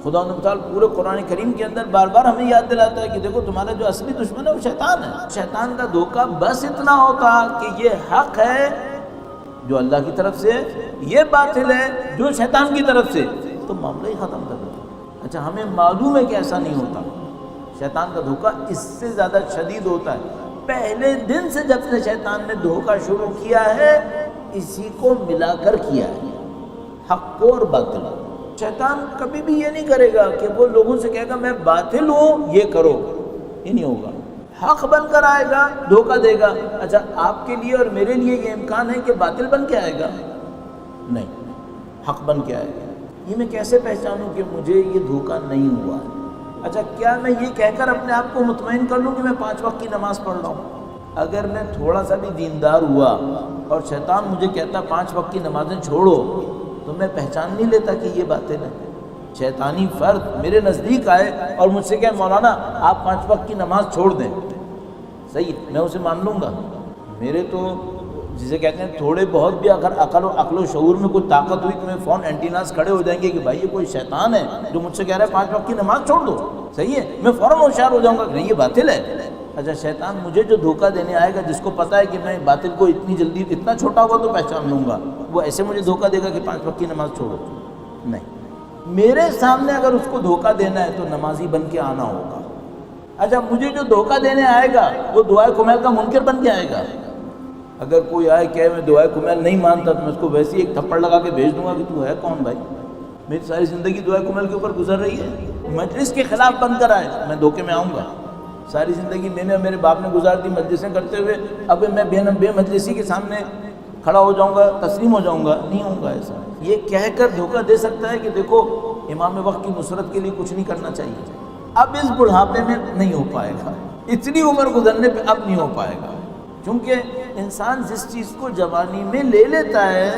خدا تعالیٰ پورے قرآن کریم کے اندر بار بار ہمیں یاد دلاتا ہے کہ دیکھو تمہارا جو اصلی دشمن ہے وہ شیطان ہے. شیطان کا دھوکہ بس اتنا ہوتا کہ یہ حق ہے جو اللہ کی طرف سے ہے، یہ باطل ہے جو شیطان کی طرف سے، تو معاملہ ہی ختم کر دیتا. اچھا ہمیں معلوم ہے کہ ایسا نہیں ہوتا. شیطان کا دھوکہ اس سے زیادہ شدید ہوتا ہے. پہلے دن سے جب سے شیطان نے دھوکہ شروع کیا ہے اسی کو ملا کر کیا ہے، حق کو اور باطل. شیطان کبھی بھی یہ نہیں کرے گا کہ وہ لوگوں سے کہے گا میں باطل ہوں یہ کرو، یہ نہیں ہوگا. حق بن کر آئے گا، دھوکہ دے گا. اچھا آپ کے لیے اور میرے لیے یہ امکان ہے کہ باطل بن کے آئے گا؟ نہیں، حق بن کے آئے گا. یہ میں کیسے پہچانوں کہ مجھے یہ دھوکہ نہیں ہوا ہے؟ اچھا کیا میں یہ کہہ کر اپنے آپ کو مطمئن کر لوں کہ میں 5 وقت کی نماز پڑھ رہا ہوں؟ اگر میں تھوڑا سا بھی دیندار ہوا اور شیطان مجھے کہتا 5 وقت کی نمازیں چھوڑو تو میں پہچان نہیں لیتا کہ یہ باتیں ہیں. شیطانی فرد میرے نزدیک آئے اور مجھ سے کہے مولانا آپ 5 وقت کی نماز چھوڑ دیں، صحیح، میں اسے مان لوں گا. میرے تو جسے کہتے ہیں تھوڑے بہت بھی اگر عقل و شعور میں کوئی طاقت ہوئی تو میں فون اینٹیناز کھڑے ہو جائیں گے کہ بھائی یہ کوئی شیطان ہے جو مجھ سے کہہ رہا ہے 5 وقت کی نماز چھوڑ دو، صحیح ہے. میں فوراً ہوشیار ہو جاؤں گا کہ نہیں یہ باطل ہے. اچھا شیطان مجھے جو دھوکہ دینے آئے گا جس کو پتہ ہے کہ میں باطل کو اتنی جلدی اتنا چھوٹا ہوگا تو پہچان لوں گا، وہ ایسے مجھے دھوکہ دے گا کہ 5 وقت کی نماز چھوڑو؟ نہیں. میرے سامنے اگر اس کو دھوکہ دینا ہے تو نمازی بن کے آنا ہوگا. اچھا مجھے جو دھوکہ دینے آئے گا وہ دعائے کمیل کا منکر بن کے آئے گا. اگر کوئی آئے کہ میں دعائے کمیل نہیں مانتا تو میں اس کو ویسے ہی ایک تھپڑ لگا کے بھیج دوں گا کہ تو ہے کون بھائی، میری ساری زندگی دعائے کمیل کے اوپر گزر رہی ہے. مجلس کے خلاف بن کر آئے میں دھوکے میں آؤں گا. ساری زندگی میں نے میرے باپ نے گزار دی مجلسیں کرتے ہوئے، اب میں بے مجلسی کے سامنے کھڑا ہو جاؤں گا، تسلیم ہو جاؤں گا؟ نہیں ہوں گا. ایسا یہ کہہ کر دھوکہ دے سکتا ہے کہ دیکھو امام وقت کی نصرت کے لیے کچھ نہیں کرنا چاہیے. اب اس بڑھاپے میں نہیں ہو پائے گا، اتنی عمر گزرنے پہ اب نہیں ہو پائے گا. کیونکہ انسان جس چیز کو جوانی میں لے لیتا ہے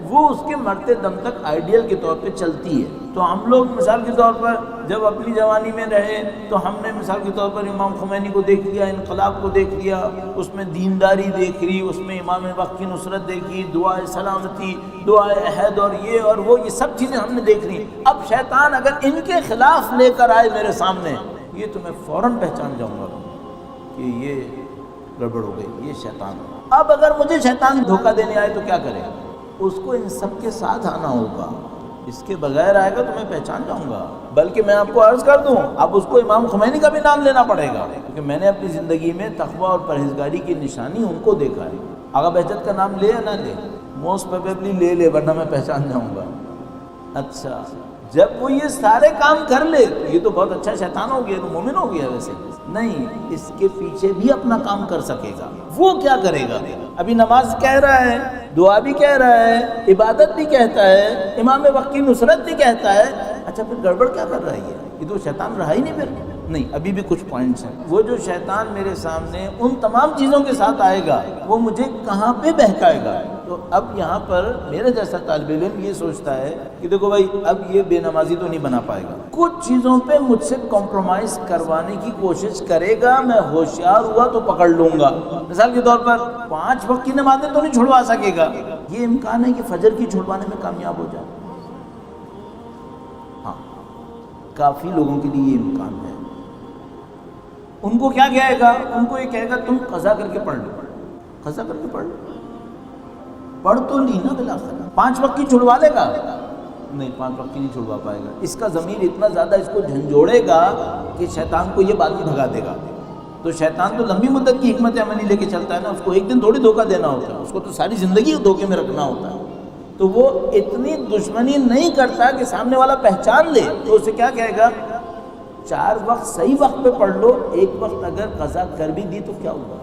وہ اس کے مرتے دم تک آئیڈیل کے طور پہ چلتی ہے. تو ہم لوگ مثال کے طور پر جب اپنی جوانی میں رہے تو ہم نے مثال کے طور پر امام خمینی کو دیکھ لیا، انقلاب کو دیکھ لیا، اس میں دینداری دیکھ لی، اس میں امام وقت کی نصرت دیکھی، دعائے سلامتی، دعائے عہد اور یہ سب چیزیں ہم نے دیکھ لی. اب شیطان اگر ان کے خلاف لے کر آئے میرے سامنے یہ تو میں فوراً پہچان جاؤں گا کہ یہ گڑبڑ ہو گئی، یہ شیطان. اب اگر مجھے شیطان دھوکہ دینے آئے تو کیا کرے؟ اس کو ان سب کے ساتھ آنا ہوگا. اس کے بغیر آئے گا تو میں پہچان جاؤں گا. بلکہ میں آپ کو عرض کر دوں اب اس کو امام خمینی کا بھی نام لینا پڑے گا کیونکہ میں نے اپنی زندگی میں تقوی اور پرہیزگاری کی نشانی ان کو دیکھا ہے. آغا بہجت کا نام لے یا نہ لے؟ موسٹ پروبیبلی لے ورنہ میں پہچان جاؤں گا. اچھا جب وہ یہ سارے کام کر لے یہ تو بہت اچھا شیطان ہو گیا، تو مومن ہو گیا. ویسے نہیں، اس کے پیچھے بھی اپنا کام کر سکے گا. وہ کیا کرے گا؟ ابھی نماز کہہ رہا ہے، دعا بھی کہہ رہا ہے، عبادت بھی کہتا ہے، امام وقت کی نصرت بھی کہتا ہے. اچھا پھر گڑبڑ کیا کر رہا ہے؟ یہ تو شیطان رہا ہی نہیں. پھر نہیں، ابھی بھی کچھ پوائنٹس ہیں. وہ جو شیطان میرے سامنے ان تمام چیزوں کے ساتھ آئے گا وہ مجھے کہاں پہ بہکائے گا؟ تو اب یہاں پر میرے جیسا طالب علم یہ سوچتا ہے کہ دیکھو بھائی اب یہ بے نمازی تو نہیں بنا پائے گا، کچھ چیزوں پہ مجھ سے کمپرومائز کروانے کی کوشش کرے گا، میں ہوشیار ہوا تو پکڑ لوں گا. مثال کے طور پر 5 وقت کی نمازیں تو نہیں چھڑوا سکے گا، یہ امکان ہے کہ فجر کی چھڑوانے میں کامیاب ہو جائے. ہاں کافی لوگوں کے لیے یہ امکان ہے. ان کو کیا کہے گا؟ ان کو یہ کہے گا تم قضا کر کے پڑھ لو. قضا کر کے پڑھ لو، پڑھ تو لی نا بلاخر. 5 وقت کی چھڑوا لے گا؟ نہیں، 5 وقت کی نہیں چھڑوا پائے گا. اس کا ضمیر اتنا زیادہ اس کو جھنجھوڑے گا کہ شیطان کو یہ بعد میں بھگا دے گا. تو شیطان تو لمبی مدت کی حکمت عملی لے کے چلتا ہے نا، اس کو ایک دن تھوڑی دھوکہ دینا ہوتا ہے، اس کو تو ساری زندگی دھوکے میں رکھنا ہوتا ہے. تو وہ اتنی دشمنی نہیں کرتا کہ سامنے والا پہچان لے. تو اسے کیا کہے گا؟ 4 وقت صحیح وقت پہ پڑھ لو، 1 وقت اگر قضا کر بھی دی تو کیا ہوا؟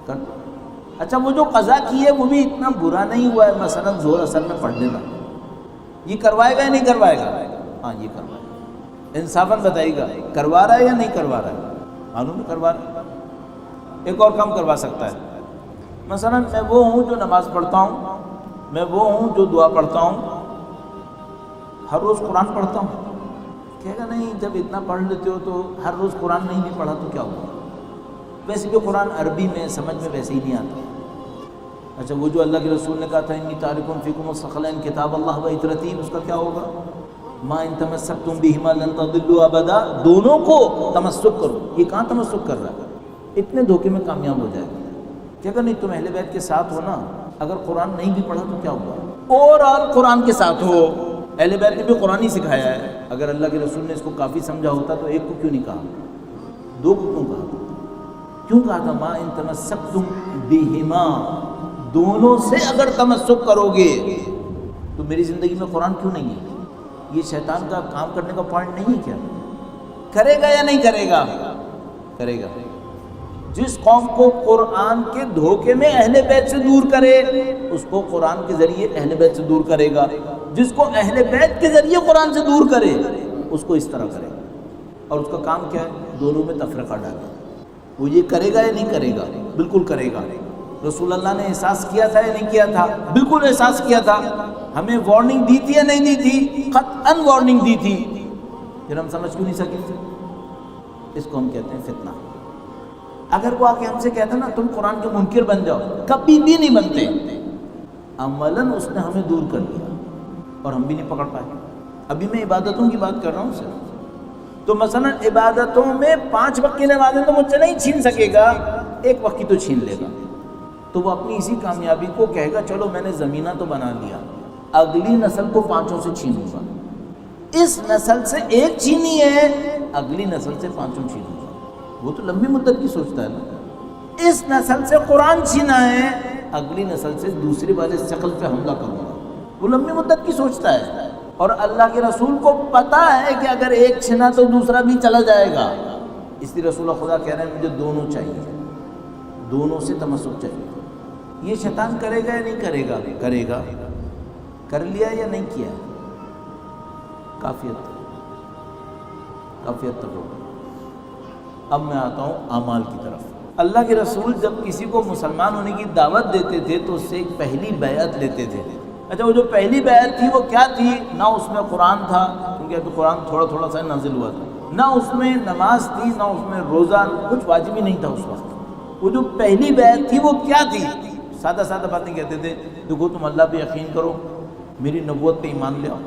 کر دو. اچھا وہ جو قضا کی ہے وہ بھی اتنا برا نہیں ہوا ہے، مثلا زور اثر میں پڑھ لینا. یہ کروائے گا یا نہیں کروائے گا؟ ہاں یہ کروائے گا. انصافاً بتائیے گا کروا رہا ہے یا نہیں کروا رہا ہے؟ معلوم ہے کروا رہا ہے. ایک اور کام کروا سکتا ہے. مثلا میں وہ ہوں جو نماز پڑھتا ہوں، میں وہ ہوں جو دعا پڑھتا ہوں، ہر روز قرآن پڑھتا ہوں. کہے گا نہیں جب اتنا پڑھ لیتے ہو تو ہر روز قرآن نہیں پڑھا تو کیا ہوا؟ ویسے بھی قرآن عربی میں سمجھ میں ویسے ہی نہیں آتا. اچھا وہ جو اللہ کے رسول نے کہا تھا انی تارکٌ فیکم الثقلین کتاب اللہ و اطرتی، اس کا کیا ہوگا؟ ما ان تمسکتم بہما لن تضلوا ابدا، دونوں کو تمسک کرو. یہ کہاں تمسک کر رہا ہے؟ اتنے دھوکے میں کامیاب ہو جائے گا کہ اگر نہیں تم اہل بیت کے ساتھ ہو نا، اگر قرآن نہیں بھی پڑھا تو کیا ہوا، اوور آل قرآن کے ساتھ ہو. اہل بیت نے بھی قرآن ہی سکھایا ہے. اگر اللہ کے رسول نے اس کو کافی سمجھا ہوتا تو ایک کو کیوں نہیں کہا، دو کو کیوں کہا؟ کیوں کہا تھا ما ان تمسکتم بہما، دونوں سے اگر تمسک کرو گے تو میری زندگی میں قرآن کیوں نہیں ہے؟ یہ شیطان کا کام کرنے کا پوائنٹ نہیں ہے کیا؟ کرے گا یا نہیں کرے گا؟ کرے گا. جس قوم کو قرآن کے دھوکے میں اہل بیت سے دور کرے اس کو قرآن کے ذریعے اہل بیت سے دور کرے گا. جس کو اہل بیت کے ذریعے قرآن سے دور کرے اس کو اس طرح کرے گا. اور اس کا کام کیا ہے؟ دونوں میں تفرقہ ڈالے. وہ یہ کرے گا یا نہیں کرے گا؟ بالکل کرے گا. رسول اللہ نے احساس کیا تھا یا نہیں کیا تھا؟ بالکل احساس کیا تھا. ہمیں وارننگ دی تھی یا نہیں دی تھی؟ قطعاً وارننگ دی تھی. پھر ہم سمجھ کیوں نہیں سکے؟ اس کو ہم کہتے ہیں فتنہ. اگر وہ آ کے ہم سے کہتا نا تم قرآن کے منکر بن جاؤ، کبھی بھی نہیں بنتے. عملاً اس نے ہمیں دور کر دیا اور ہم بھی نہیں پکڑ پائے. ابھی میں عبادتوں کی بات کر رہا ہوں صرف. تو مثلا عبادتوں میں 5 وقت کی نمازیں تو مجھ سے نہیں چھین سکے گا، 1 وقت کی تو چھین لے گا. تو وہ اپنی اسی کامیابی کو کہے گا چلو میں نے زمینہ تو بنا لیا، اگلی نسل کو 5 سے چھینوں گا. اس نسل سے 1 چھینی ہے، اگلی نسل سے 5 چھینوں گا. وہ تو لمبی مدت کی سوچتا ہے نا. اس نسل سے قرآن چھینا ہے، اگلی نسل سے دوسری والے شکل پہ حملہ کروں گا. وہ لمبی مدت کی سوچتا ہے. اور اللہ کے رسول کو پتہ ہے کہ اگر 1 چھنا تو دوسرا بھی چلا جائے گا. اس لیے رسول خدا کہہ رہے ہیں مجھے دونوں چاہیے، دونوں سے تمسک چاہیے. یہ شیطان کرے گا یا نہیں کرے گا؟ کرے گا. کر لیا یا نہیں کیا؟ کافی حد تک ہوگا. اب میں آتا ہوں اعمال کی طرف. اللہ کے رسول جب کسی کو مسلمان ہونے کی دعوت دیتے تھے تو اس سے ایک پہلی بیعت لیتے تھے. اچھا وہ جو پہلی بیعت تھی وہ کیا تھی؟ نہ اس میں قرآن تھا کیونکہ ابھی قرآن تھوڑا سا نازل ہوا تھا، نہ اس میں نماز تھی، نہ اس میں روزہ، کچھ واجب ہی نہیں تھا اس وقت. وہ جو پہلی بیعت تھی وہ کیا تھی؟ سادہ باتیں کہتے تھے. دیکھو تم اللہ پہ یقین کرو، میری نبوت پہ ایمان لے آؤ،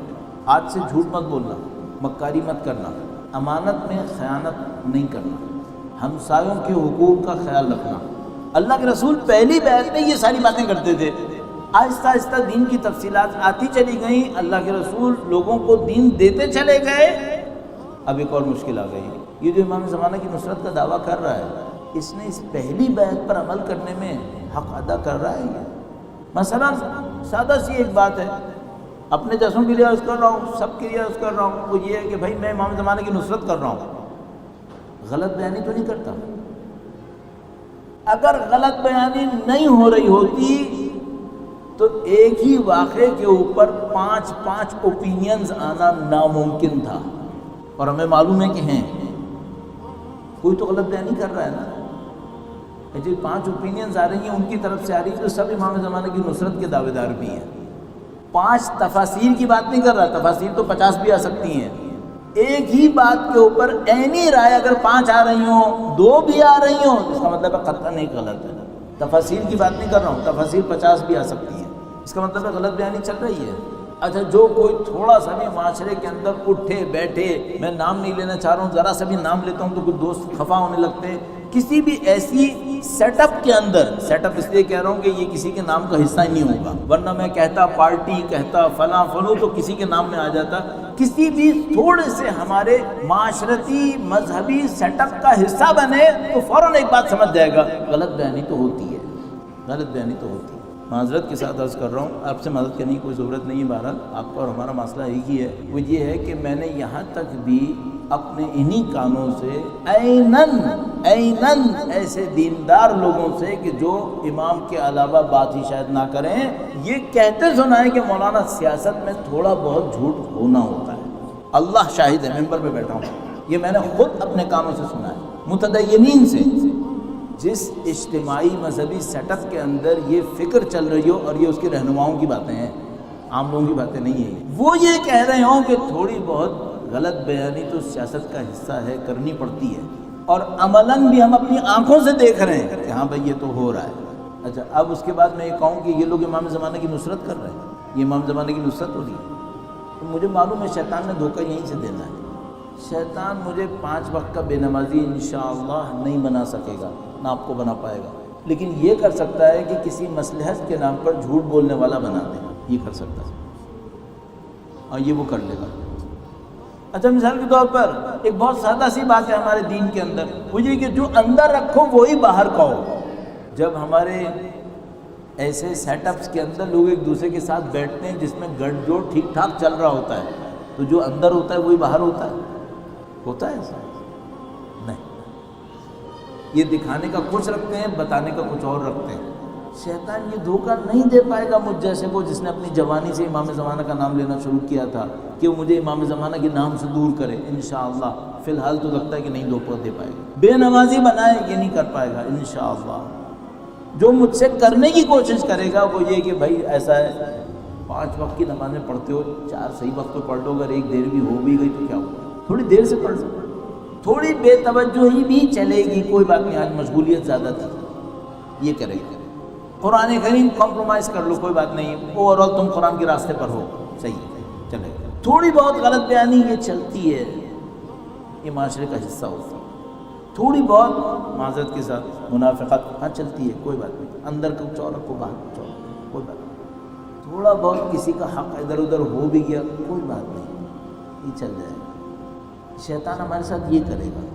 آج سے جھوٹ مت بولنا، مکاری مت کرنا، امانت میں خیانت نہیں کرنا، ہمسایوں کے حقوق کا خیال رکھنا. اللہ کے رسول پہلی بیعت میں یہ ساری باتیں کرتے تھے. آہستہ آہستہ دین کی تفصیلات آتی چلی گئیں. اللہ کے رسول لوگوں کو دین دیتے چلے گئے. اب ایک اور مشکل آ گئی. یہ جو امام زمانہ کی نصرت کا دعویٰ کر رہا ہے اس نے اس پہلی بیعت پر عمل کرنے میں حق ادا کر رہا ہے. مثلا سادہ سی ایک بات ہے، اپنے جیسوں کے لیے عرض کر رہا ہوں، سب کے لیے عرض کر رہا ہوں، وہ یہ ہے کہ بھائی میں امام زمانہ کی نصرت کر رہا ہوں، غلط بیانی تو نہیں کرتا. اگر غلط بیانی نہیں ہو رہی ہوتی تو ایک ہی واقعے کے اوپر 5 اوپینینز آنا ناممکن تھا. اور ہمیں معلوم ہے کہ ہیں، کوئی تو غلط بیانی کر رہا ہے نا. جو 5 اوپینینز آ رہی ہیں ان کی طرف سے آ رہی ہے، تو سب امام زمانہ کی نصرت کے دعوے دار بھی ہیں. 5 تفاسیر کی بات نہیں کر رہا، تفاسیر تو 50 بھی آ سکتی ہیں. ایک ہی بات کے اوپر عینی رائے اگر 5 آ رہی ہوں، 2 بھی آ رہی ہوں، اس کا مطلب ہے قطعاً ایک غلط ہے. تفاسیر کی بات نہیں کر رہا ہوں، تفاسیر 50 بھی آ سکتی ہیں، اس کا مطلب ہے غلط بیانی چل رہی ہے. اچھا جو کوئی تھوڑا سا بھی معاشرے کے اندر اٹھے بیٹھے، میں نام نہیں لینا چاہ رہا ہوں، ذرا سا بھی نام لیتا ہوں تو کچھ دوست خفا ہونے لگتے ہیں، کسی بھی ایسی سیٹ اپ کے اندر، سیٹ اپ اس لیے کہہ رہا ہوں کہ یہ کسی کے نام کا حصہ ہی نہیں ہوگا، ورنہ میں کہتا پارٹی، کہتا فلاں فلو تو کسی کے نام میں آ جاتا. کسی بھی تھوڑے سے ہمارے معاشرتی مذہبی سیٹ اپ کا حصہ بنے تو فوراً ایک بات سمجھ جائے گا، غلط بیانی تو ہوتی ہے، غلط بیانی تو ہوتی ہے. معذرت کے ساتھ عرض کر رہا ہوں، آپ سے مدد کرنے کی کوئی ضرورت نہیں ہے. بہرحال آپ کا اور ہمارا مسئلہ ایک ہی ہے، وہ یہ ہے کہ میں نے یہاں تک بھی اپنے انہی کانوں سے اینن ایسے دیندار لوگوں سے کہ جو امام کے علاوہ بات ہی شاید نہ کریں، یہ کہتے سنا ہے کہ مولانا سیاست میں تھوڑا بہت جھوٹ ہونا ہوتا ہے. اللہ شاہد ہے، ممبر پہ بیٹھا ہوں، یہ میں نے خود اپنے کانوں سے سنا ہے متدینین سے. جس اجتماعی مذہبی سیٹ اپ کے اندر یہ فکر چل رہی ہو، اور یہ اس کے رہنماؤں کی باتیں ہیں، عام لوگوں کی باتیں نہیں ہیں، وہ یہ کہہ رہے ہوں کہ تھوڑی بہت غلط بیانی تو سیاست کا حصہ ہے، کرنی پڑتی ہے، اور عملاً بھی ہم اپنی آنکھوں سے دیکھ رہے ہیں کہ ہاں بھائی یہ تو ہو رہا ہے. اچھا اب اس کے بعد میں یہ کہوں کہ یہ لوگ امام زمانہ کی نصرت کر رہے ہیں، یہ امام زمانہ کی نصرت ہوگی؟ تو مجھے معلوم ہے شیطان نے دھوکہ یہیں سے دینا ہے. شیطان مجھے 5 وقت کا بے نمازی انشاءاللہ نہیں بنا سکے گا، نہ آپ کو بنا پائے گا، لیکن یہ کر سکتا ہے کہ کسی مصلحت کے نام پر جھوٹ بولنے والا بنا دے. یہ کر سکتا ہے اور یہ وہ کر لے گا. اچھا مثال کے طور پر ایک بہت سادہ سی بات ہے ہمارے دین کے اندر، وہ یہ کہ جو اندر رکھو وہی باہر کہو. جب ہمارے ایسے سیٹ اپس کے اندر لوگ ایک دوسرے کے ساتھ بیٹھتے ہیں جس میں گڑ جوڑ ٹھیک ٹھاک چل رہا ہوتا ہے، تو جو اندر ہوتا ہے وہی باہر ہوتا ہے ایسا نہیں. یہ دکھانے کا کچھ رکھتے ہیں، بتانے کا کچھ اور رکھتے ہیں. شیطان یہ دھوکہ نہیں دے پائے گا مجھ جیسے کو جس نے اپنی جوانی سے امام زمانہ کا نام لینا شروع کیا تھا کہ وہ مجھے امام زمانہ کے نام سے دور کرے. انشاءاللہ فی الحال تو لگتا ہے کہ نہیں دھوکہ دے پائے گا. بے نمازی بنائے یہ نہیں کر پائے گا انشاءاللہ. جو مجھ سے کرنے کی کوشش کرے گا وہ یہ کہ بھائی ایسا ہے 5 وقت کی نمازیں پڑھتے ہو، 4 صحیح وقت پہ پڑھ لو، اگر 1 دیر بھی ہو بھی گئی تو کیا ہوا، تھوڑی دیر سے پڑھ لو، تھوڑی بے توجہی بھی چلے گی، کوئی بات نہیں، آج مشغولیت زیادہ تھی، یہ کرے گا. قرآن کریم کمپرومائز کر لو، کوئی بات نہیں، اوور آل تم قرآن کے راستے پر ہو، صحیح ہے چلے گا. تھوڑی بہت غلط بیانی یہ چلتی ہے، یہ معاشرے کا حصہ ہوتا ہے. تھوڑی بہت معذرت کے ساتھ منافقت ہاں چلتی ہے، کوئی بات نہیں، اندر کچھ اور رکھو باہر کچھ اور رکھو، کوئی بات نہیں. تھوڑا بہت کسی کا حق ادھر ادھر ہو بھی گیا کوئی بات نہیں، یہ چل جائے گا. شیطان ہمارے ساتھ یہ کرے گا.